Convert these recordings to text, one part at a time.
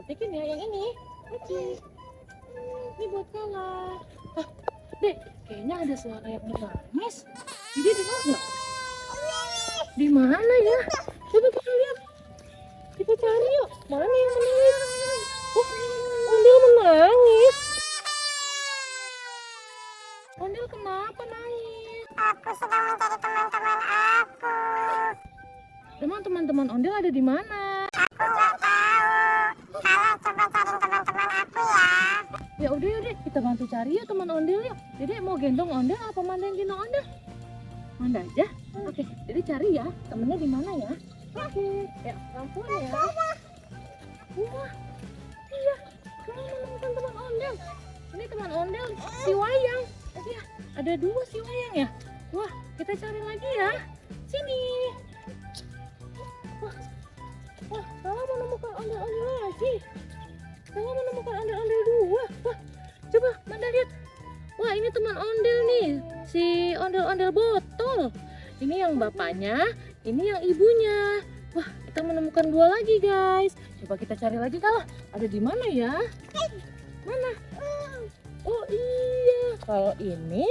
petikin ya yang ini. Oke. Ini buat Kala. Ah, Dek, kayaknya ada suara yang menangis. Jadi dengar nggak? Di mana ya? Coba kita lihat. Kita cari yuk. Mana yang menangis? Oh, Ondel menangis. Ondel kenapa nangis? Aku sedang mencari teman-teman aku. Emang teman-teman Ondel ada di mana? Aku nggak tahu. Kalian coba cari teman-teman aku ya. Ya udah yuk Dek, kita bantu cari yuk teman Ondel yuk. Dede mau gendong Ondel apa Manda yang gendong Ondel? Manda aja? Oke, Dede cari ya temennya di mana ya? Oke, ya ampun ya. Wah, iya, kamu menemukan teman Ondel. Ini teman Ondel si Wayang. Iya, ada dua si Wayang ya. Wah, kita cari lagi ya. Sini. Wah, kalau menemukan ondel-ondel lagi. Kalau menemukan ondel-ondel dua. Wah, coba Manda lihat. Wah, ini teman ondel nih. Si ondel-ondel botol. Ini yang bapaknya, ini yang ibunya. Wah, kita menemukan dua lagi, guys. Coba kita cari lagi kalau ada di mana ya? Mana? Oh iya, kalau ini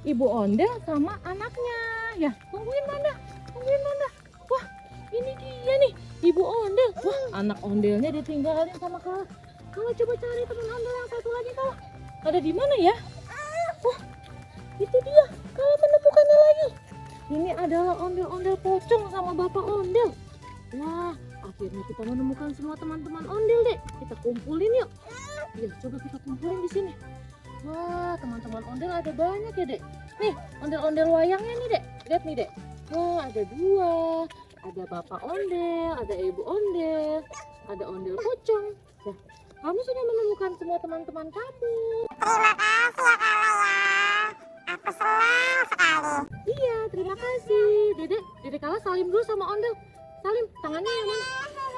ibu ondel sama anaknya. Ya, tungguin Manda. Tungguin Manda. Wah, ini dia nih, ibu ondel. Wah, anak ondelnya ditinggalin sama Kala. Kala coba cari teman ondel yang satu lagi, Kala. Ada di mana ya? Wah, itu dia. Kala menemukannya lagi. Ini adalah ondel-ondel pocong sama bapak ondel. Wah, akhirnya kita menemukan semua teman-teman ondel, Dek. Kita kumpulin yuk. Ya, coba kita kumpulin di sini. Wah, teman-teman ondel ada banyak ya, Dek. Nih, ondel-ondel wayangnya nih, Dek. Lihat nih, Dek. Wah, ada dua. Ada bapak ondel, ada ibu ondel, ada ondel pocong. Nah, kamu sudah menemukan semua teman-teman kamu. Terima kasih ya Kala ya. Aku senang sekali. Iya, terima kasih. Dedek Kala salim dulu sama ondel. Salim, tangannya yang mana?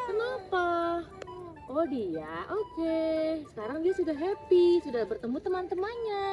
Kenapa? Oh dia, oke. Sekarang dia sudah happy, sudah bertemu teman-temannya.